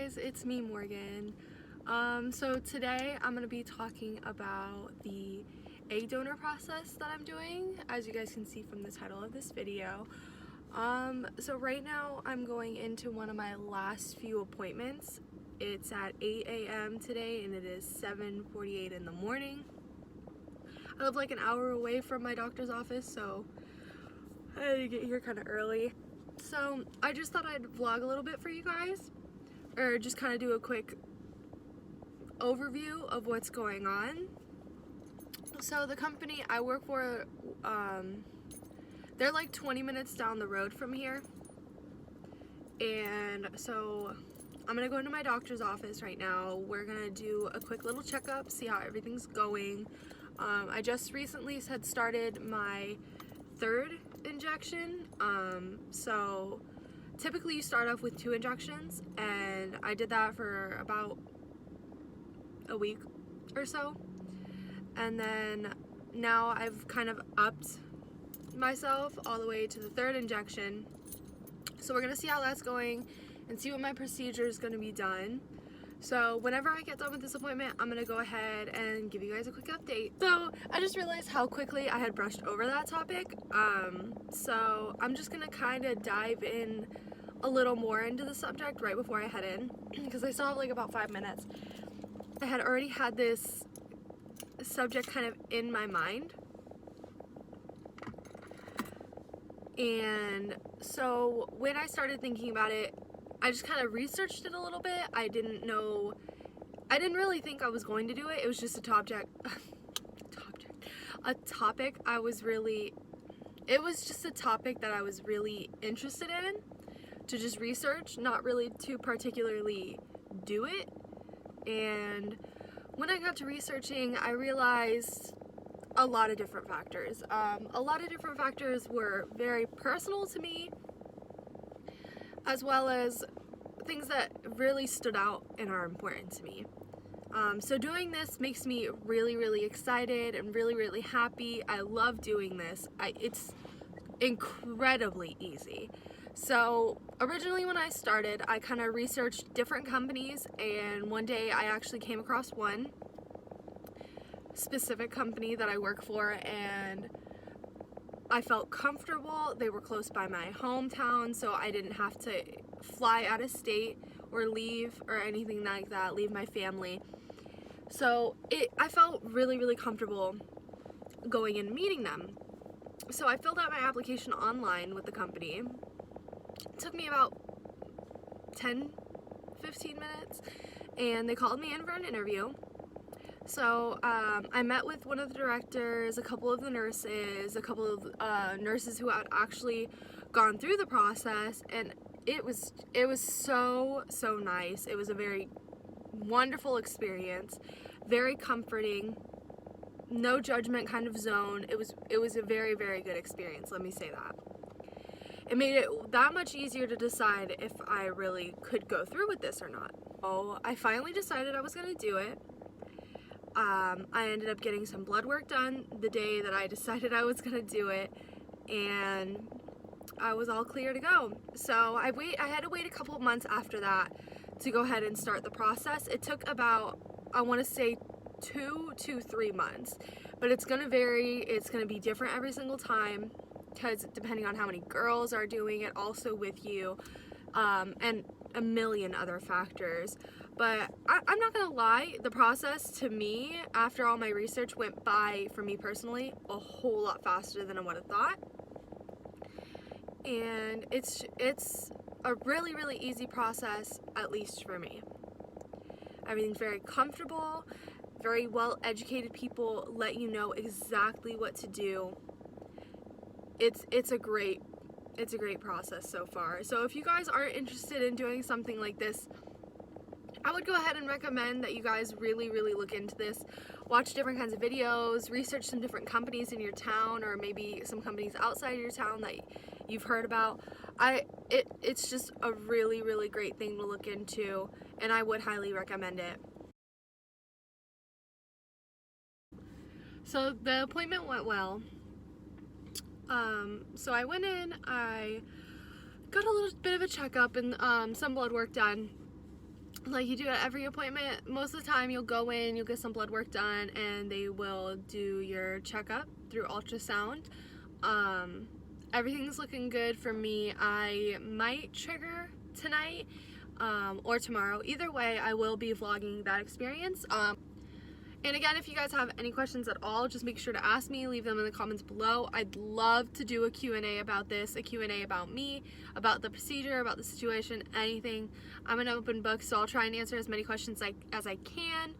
guys, it's me, Morgan. So today I'm going to be talking about the egg donor process that I'm doing, as you guys can see from the title of this video. So right now I'm going into one of my last few appointments. It's at 8 a.m. today and it is 7:48 in the morning. I live like an hour away from my doctor's office, so I had to get here kind of early. So I just thought I'd vlog a little bit for you guys, or just kind of do a quick overview of what's going on. So the company I work for, they're like 20 minutes down the road from here, and so I'm gonna go into my doctor's office right now. We're gonna do a quick little checkup, see how everything's going. I just recently had started my third injection, so typically you start off with 2 injections, and I did that for about a week or so, and then now I've kind of upped myself all the way to the 3rd injection. So we're gonna see how that's going and see what my procedure is gonna be done. So whenever I get done with this appointment, I'm gonna go ahead and give you guys a quick update. So I just realized how quickly I had brushed over that topic. So I'm just gonna kind of dive in a little more into the subject right before I head in, because I still have like about 5 minutes. I had already had this subject kind of in my mind. And so when I started thinking about it, I just kind of researched it a little bit. I didn't really think I was going to do it. It was just a topic it was just a topic that I was really interested in to just research, not really to particularly do it. And when I got to researching, I realized a lot of different factors. A lot of different factors were very personal to me, as well as things that really stood out and are important to me. So doing this makes me really, really excited and really, really happy. I love doing this. It's incredibly easy. So originally when I started, I kind of researched different companies, and one day I actually came across one specific company that I work for, and I felt comfortable. They were close by my hometown, so I didn't have to fly out of state or leave or anything like that, leave my family. So I felt really, really comfortable going and meeting them. So I filled out my application online with the company. It took me about 10-15 minutes, and they called me in for an interview. So I met with one of the directors, a couple of the nurses, a couple of nurses who had actually gone through the process, and it was so nice. It was a very wonderful experience, very comforting, no judgment kind of zone. It was a very, very good experience, let me say that. It made it that much easier to decide if I really could go through with this or not. So I finally decided I was going to do it. I ended up getting some blood work done the day that I decided I was going to do it, and I was all clear to go. So I had to wait a couple of months after that to go ahead and start the process. It took about, I want to say, 2 to 3 months, but it's going to vary. It's going to be different every single time, because depending on how many girls are doing it also with you, and a million other factors. But I'm not gonna lie, the process to me, after all my research, went by, for me personally, a whole lot faster than I would have thought. And it's a really, really easy process, at least for me. Everything's very comfortable, very well-educated people let you know exactly what to do. It's a great process so far. So if you guys are interested in doing something like this, I would go ahead and recommend that you guys really, really look into this. Watch different kinds of videos, research some different companies in your town, or maybe some companies outside of your town that you've heard about. It's just a really, really great thing to look into, and I would highly recommend it. So the appointment went well. So I went in, I got a little bit of a checkup and some blood work done. like you do at every appointment. Most of the time you'll go in, you'll get some blood work done, and they will do your checkup through ultrasound. Everything's looking good for me. I might trigger tonight or tomorrow. Either way, I will be vlogging that experience. And again, if you guys have any questions at all, just make sure to ask me, leave them in the comments below. I'd love to do a Q&A about this, a Q&A about me, about the procedure, about the situation, anything. I'm an open book, so I'll try and answer as many questions as I can.